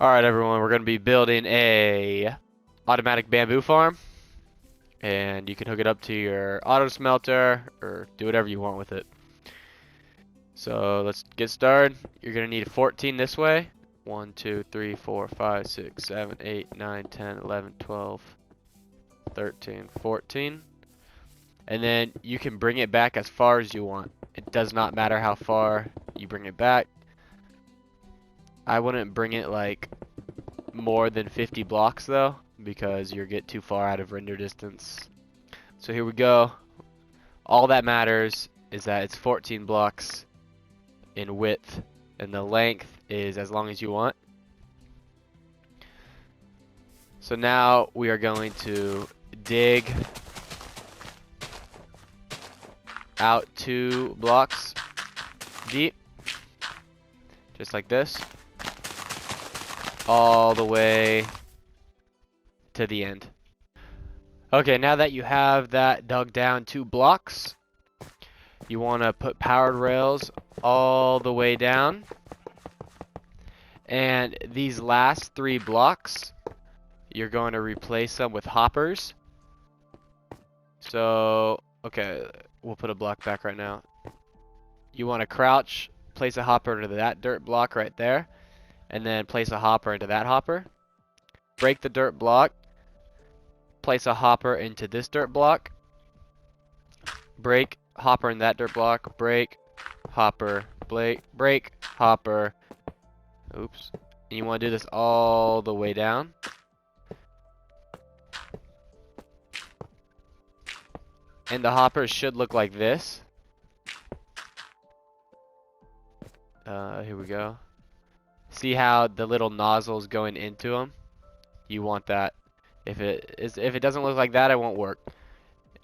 Alright everyone, we're going to be building a automatic bamboo farm, and you can hook it up to your auto smelter or do whatever you want with it. So let's get started. You're going to need 14 this way. 1, 2, 3, 4, 5, 6, 7, 8, 9, 10, 11, 12, 13, 14. And then you can bring it back as far as you want. It does not matter how far you bring it back. I wouldn't bring it like more than 50 blocks though, because you'll get too far out of render distance. So here we go. All that matters is that it's 14 blocks in width, and the length is as long as you want. So now we are going to dig out 2 blocks deep, just like this, all the way to the end. Okay, now that you have that dug down 2 blocks, you want to put powered rails all the way down. And these last 3 blocks, you're going to replace them with hoppers. So, okay, we'll put a block back right now. You want to crouch, place a hopper into that dirt block right there, and then place a hopper into that hopper. Break the dirt block, place a hopper into this dirt block. Break, hopper in that dirt block, break, hopper, break, hopper. Oops. And you want to do this all the way down. And the hoppers should look like this. Here we go. See how the little nozzle's going into them? You want that. If it doesn't look like that, it won't work.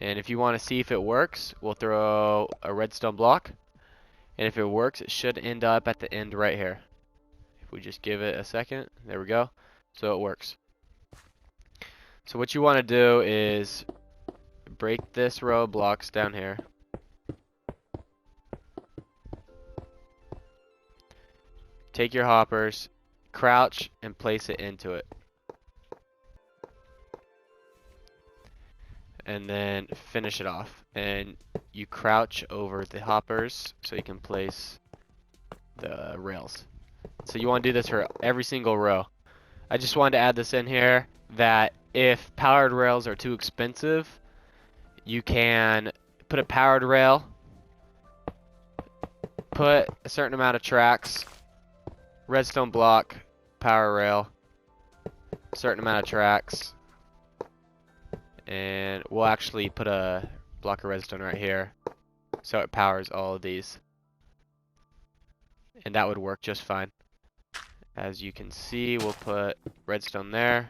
And if you want to see if it works, we'll throw a redstone block. And if it works, it should end up at the end right here. If we just give it a second, there we go. So it works. So what you want to do is break this row of blocks down here. Take your hoppers, crouch, and place it into it. And then finish it off. And you crouch over the hoppers so you can place the rails. So you want to do this for every single row. I just wanted to add this in here that if powered rails are too expensive, you can put a powered rail, put a certain amount of tracks, redstone block, power rail, certain amount of tracks, and we'll actually put a block of redstone right here so it powers all of these, and that would work just fine. As you can see, we'll put redstone there.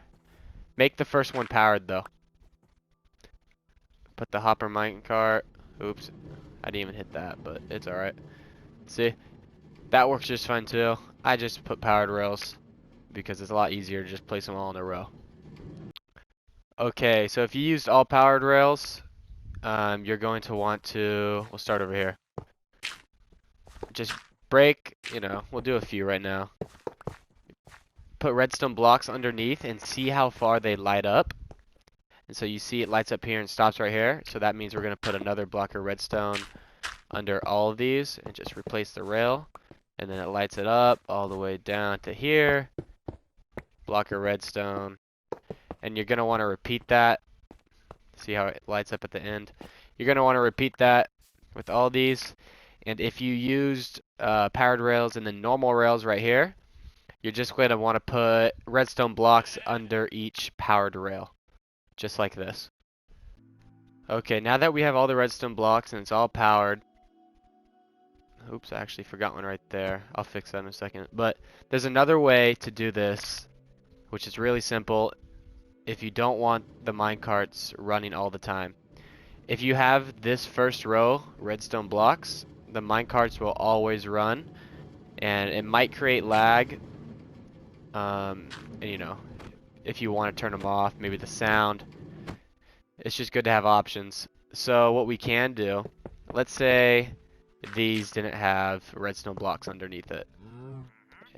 Make the first one powered though. Put the hopper minecart. Oops, I didn't even hit that, but it's alright. See, that works just fine too. I just put powered rails because it's a lot easier to just place them all in a row. Okay, so if you used all powered rails, you're going to want to, we'll start over here. Just break, we'll do a few right now. Put redstone blocks underneath and see how far they light up. And so you see it lights up here and stops right here. So that means we're going to put another block of redstone under all of these and just replace the rail. And then it lights it up all the way down to here. Block of redstone. And you're going to want to repeat that. See how it lights up at the end? You're going to want to repeat that with all these. And if you used powered rails and then normal rails right here, you're just going to want to put redstone blocks under each powered rail. Just like this. Okay, now that we have all the redstone blocks and it's all powered. Oops, I actually forgot one right there. I'll fix that in a second. But there's another way to do this, which is really simple if you don't want the minecarts running all the time. If you have this first row redstone blocks, the minecarts will always run, and it might create lag. And if you want to turn them off, maybe the sound. It's just good to have options. So what we can do, let's say these didn't have redstone blocks underneath it.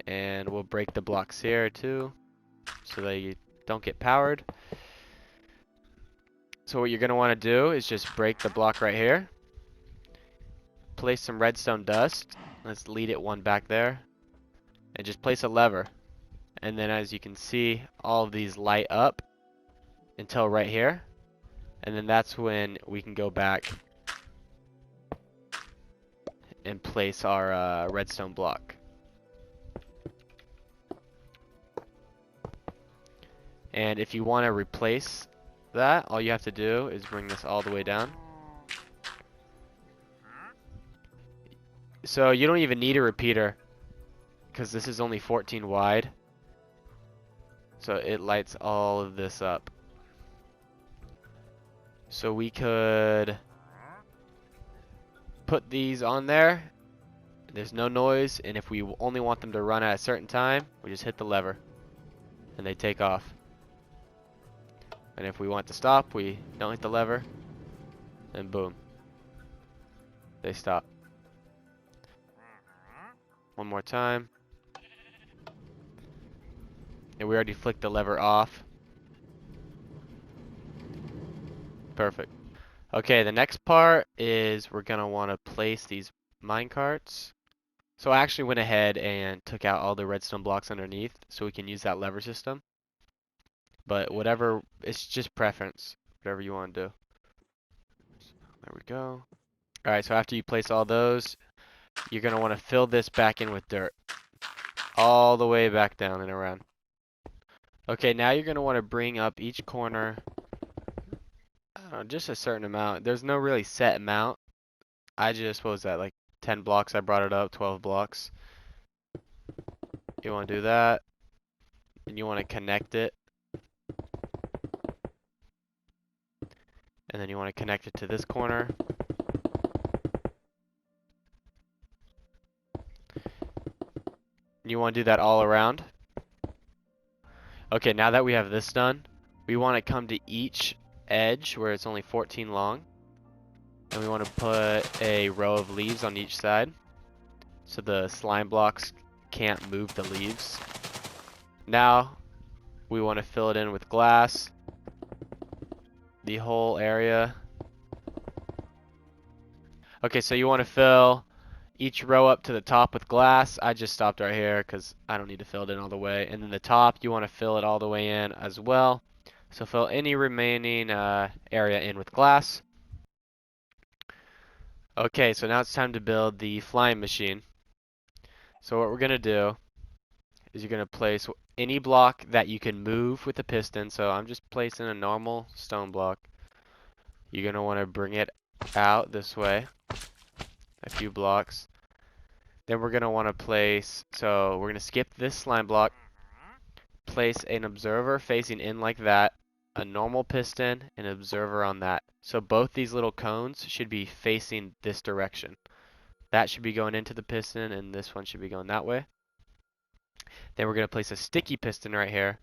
And we'll break the blocks here too, so that you don't get powered. So what you're going to want to do is just break the block right here. Place some redstone dust. Let's lead it one back there. And just place a lever. And then as you can see, all of these light up until right here. And then that's when we can go back and place our redstone block. And if you want to replace that, all you have to do is bring this all the way down. So you don't even need a repeater, because this is only 14 wide. So it lights all of this up. So we could put these on there. There's no noise, and if we only want them to run at a certain time, we just hit the lever and they take off. And if we want to stop, we don't hit the lever, and boom, they stop. One more time. And we already flicked the lever off. Perfect. Okay, the next part is we're gonna want to place these mine carts. So I actually went ahead and took out all the redstone blocks underneath so we can use that lever system. But whatever, it's just preference, whatever you want to do. There we go. Alright, so after you place all those, you're going to want to fill this back in with dirt. All the way back down and around. Okay, now you're going to want to bring up each corner, I don't know, just a certain amount. There's no really set amount. I just, what was that, like 10 blocks I brought it up, 12 blocks. You want to do that. And you want to connect it. And then you want to connect it to this corner. You want to do that all around. Okay, now that we have this done, we want to come to each edge where it's only 14 long. And we want to put a row of leaves on each side, so the slime blocks can't move the leaves. Now, we want to fill it in with glass. The whole area. Okay, so you want to fill each row up to the top with glass. I just stopped right here because I don't need to fill it in all the way. And then the top, you want to fill it all the way in as well. So fill any remaining area in with glass. Okay, so now it's time to build the flying machine. So what we're going to do is you're going to place any block that you can move with the piston. So I'm just placing a normal stone block. You're going to want to bring it out this way, a few blocks. Then we're going to want to place, so we're going to skip this slime block, place an observer facing in like that, a normal piston, and an observer on that. So both these little cones should be facing this direction. That should be going into the piston, and this one should be going that way. Then we're going to place a sticky piston right here.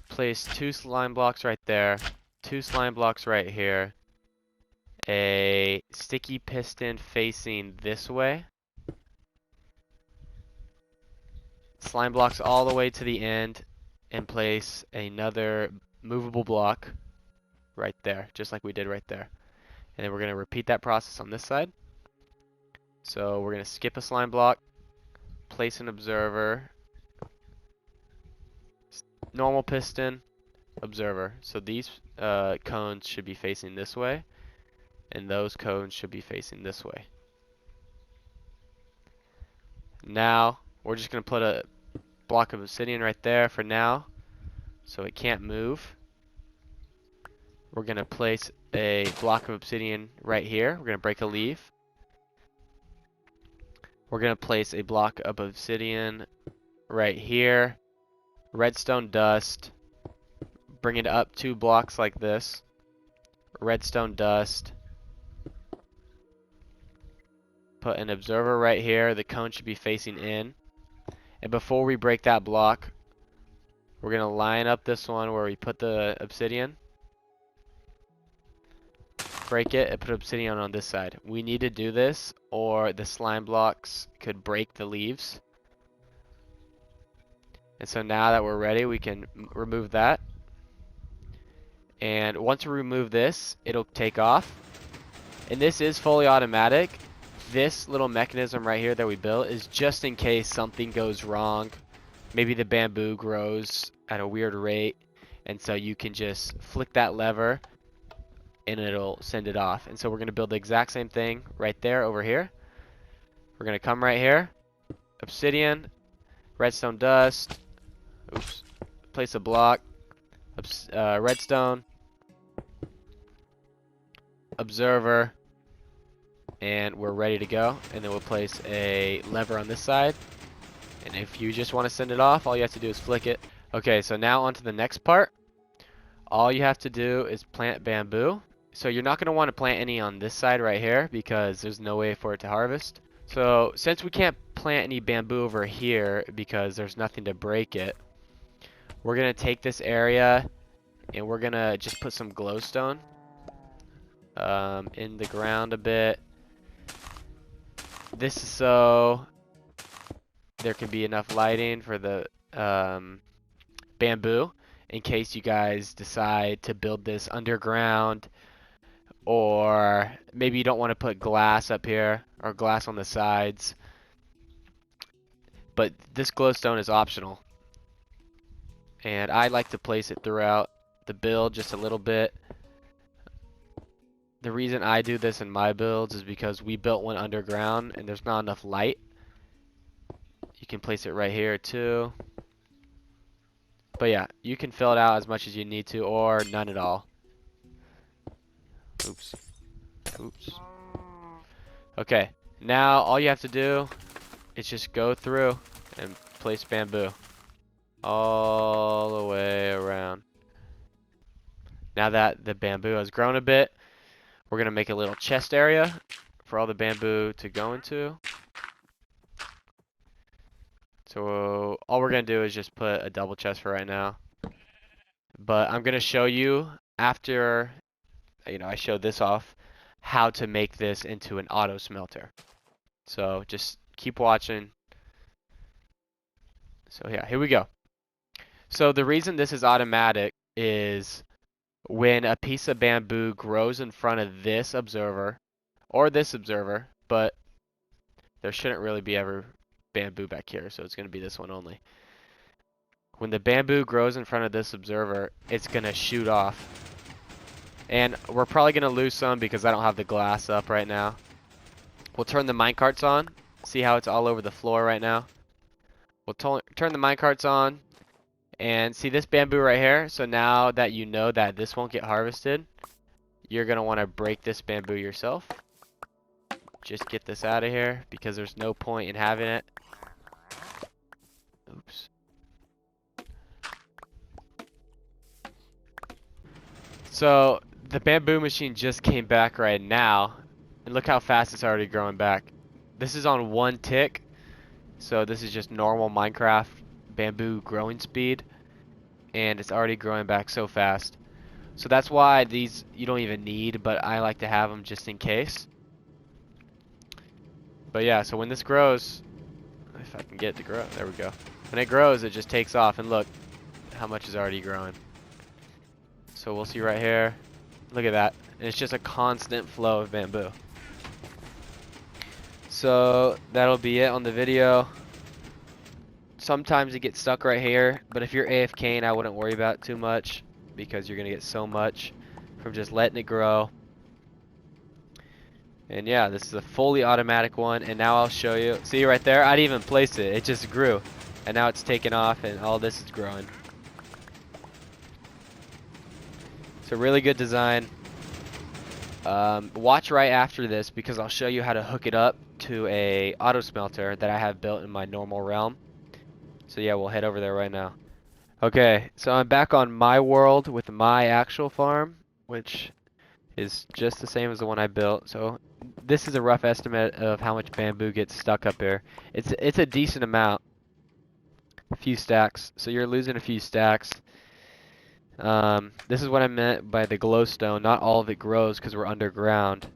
Place 2 slime blocks right there, 2 slime blocks right here, a sticky piston facing this way, slime blocks all the way to the end, and place another movable block right there, just like we did right there. And then we're going to repeat that process on this side. So we're going to skip a slime block, place an observer, normal piston, observer. So these cones should be facing this way, and those cones should be facing this way. Now we're just going to put a block of obsidian right there for now, so it can't move. We're going to place a block of obsidian right here. We're going to break a leaf. We're going to place a block of obsidian right here. Redstone dust. Bring it up 2 blocks like this. Redstone dust. Put an observer right here. The cone should be facing in. And before we break that block, we're going to line up this one where we put the obsidian. break it, and put obsidian on this side. We need to do this, or the slime blocks could break the leaves. And so now that we're ready, we can remove that. And once we remove this, it'll take off. And this is fully automatic. This little mechanism right here that we built is just in case something goes wrong. Maybe the bamboo grows at a weird rate, and so you can just flick that lever and it'll send it off. And so we're going to build the exact same thing right there over here. We're going to come right here, obsidian, redstone dust, oops, place a block, redstone, observer, and we're ready to go. And then we'll place a lever on this side. And if you just want to send it off, all you have to do is flick it. Okay, so now on to the next part. All you have to do is plant bamboo. So you're not going to want to plant any on this side right here because there's no way for it to harvest. So since we can't plant any bamboo over here because there's nothing to break it, we're going to take this area and we're going to just put some glowstone in the ground a bit. This is so there can be enough lighting for the bamboo in case you guys decide to build this underground, or maybe you don't want to put glass up here or glass on the sides. But this glowstone is optional. And I like to place it throughout the build just a little bit. The reason I do this in my builds is because we built one underground and there's not enough light. You can place it right here too. But yeah, you can fill it out as much as you need to, or none at all. Oops. Oops. Okay, now all you have to do is just go through and place bamboo all the way around. Now that the bamboo has grown a bit, we're going to make a little chest area for all the bamboo to go into. So all we're going to do is just put a double chest for right now. But I'm going to show you after, I show this off, how to make this into an auto smelter. So just keep watching. So yeah, here we go. So the reason this is automatic is when a piece of bamboo grows in front of this observer, or this observer, but there shouldn't really be ever bamboo back here, so it's going to be this one only. When the bamboo grows in front of this observer, it's going to shoot off. And we're probably going to lose some because I don't have the glass up right now. We'll turn the minecarts on. See how it's all over the floor right now? We'll turn the minecarts on. And see this bamboo right here? So now that you know that this won't get harvested, you're going to want to break this bamboo yourself. Just get this out of here because there's no point in having it. Oops. So the bamboo machine just came back right now. And look how fast it's already growing back. This is on 1 tick. So this is just normal Minecraft bamboo growing speed. And it's already growing back so fast. So that's why these you don't even need, but I like to have them just in case. But yeah, so when this grows, if I can get it to grow, there we go. When it grows, it just takes off, and look how much is already growing. So we'll see right here. Look at that. And it's just a constant flow of bamboo. So that'll be it on the video. Sometimes it gets stuck right here, but if you're AFKing, I wouldn't worry about it too much because you're gonna get so much from just letting it grow. And yeah, this is a fully automatic one, and now I'll show you. See right there? I didn't even place it. It just grew. And now it's taken off, and all this is growing. It's a really good design. Watch right after this because I'll show you how to hook it up to a auto smelter that I have built in my normal realm. So yeah, we'll head over there right now. Okay, so I'm back on my world with my actual farm, which is just the same as the one I built. So this is a rough estimate of how much bamboo gets stuck up here. It's a decent amount, a few stacks. So you're losing a few stacks. This is what I meant by the glowstone. Not all of it grows because we're underground,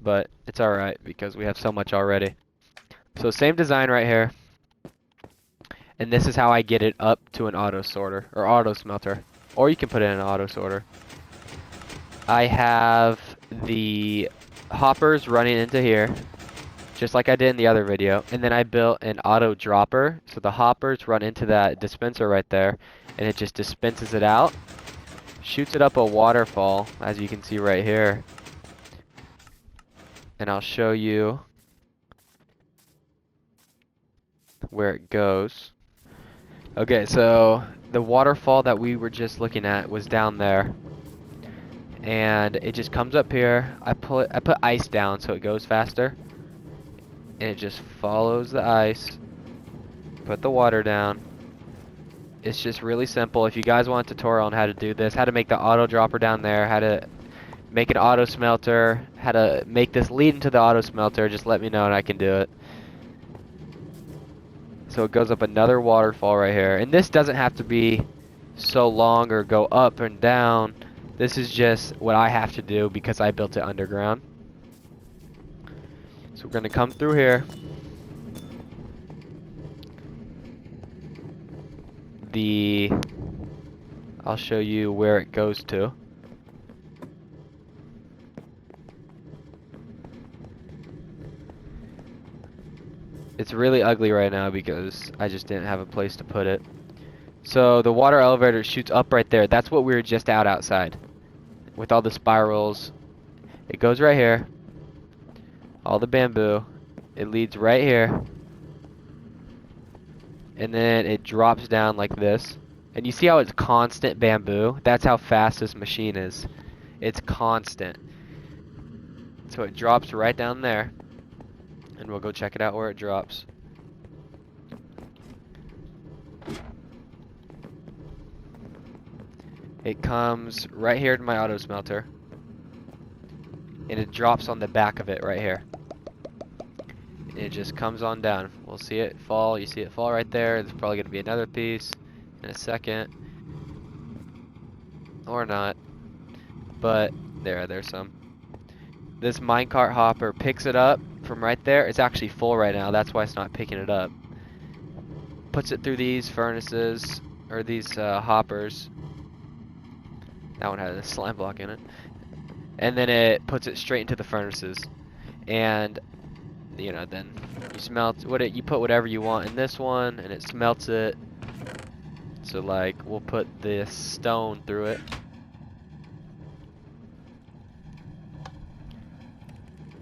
but it's alright because we have so much already. So same design right here, and this is how I get it up to an auto sorter or auto smelter, or you can put it in an auto sorter. I have the hoppers running into here, just like I did in the other video, and then I built an auto dropper, so the hoppers run into that dispenser right there, and it just dispenses it out, shoots it up a waterfall, as you can see right here, and I'll show you where it goes. Okay, so the waterfall that we were just looking at was down there, and it just comes up here. I put ice down so it goes faster, and it just follows the ice. Put the water down. It's just really simple. If you guys want a tutorial on how to do this, how to make the auto dropper down there, how to make an auto smelter, how to make this lead into the auto smelter, just let me know and I can do it. So it goes up another waterfall right here. And this doesn't have to be so long or go up and down. This is just what I have to do because I built it underground. So we're going to come through here. I'll show you where it goes to. It's really ugly right now because I just didn't have a place to put it. So the water elevator shoots up right there. That's what we were just outside with all the spirals. It goes right here. All the bamboo. It leads right here. And then it drops down like this. And you see how it's constant bamboo? That's how fast this machine is. It's constant. So it drops right down there. And we'll go check it out where it drops. It comes right here to my auto smelter. And it drops on the back of it right here. And it just comes on down. We'll see it fall. You see it fall right there. There's probably going to be another piece in a second. Or not. But there's some. This minecart hopper picks it up from right there. It's actually full right now. That's why it's not picking it up. Puts it through these furnaces, or these hoppers. That one had a slime block in it. And then it puts it straight into the furnaces. And, you know, then you smelt you put whatever you want in this one, and it smelts it. So, like, we'll put this stone through it.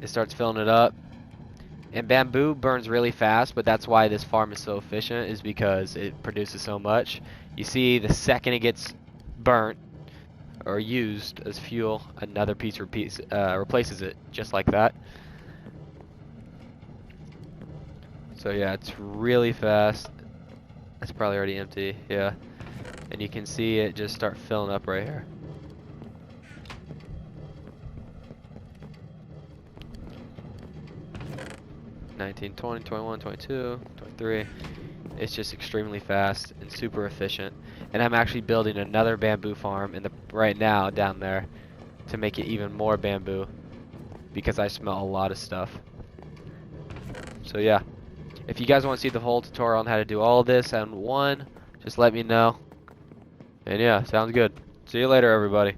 It starts filling it up. And bamboo burns really fast, but that's why this farm is so efficient, is because it produces so much. You see, the second it gets burnt or used as fuel, another piece replaces it, just like that. So yeah, it's really fast. It's probably already empty, yeah. And you can see it just start filling up right here. $19, $20, $21, $22, $23. It's just extremely fast and super efficient. And I'm actually building another bamboo farm right now down there to make it even more bamboo because I smell a lot of stuff. So yeah, if you guys want to see the whole tutorial on how to do all of this on one, just let me know. And yeah, sounds good. See you later, everybody.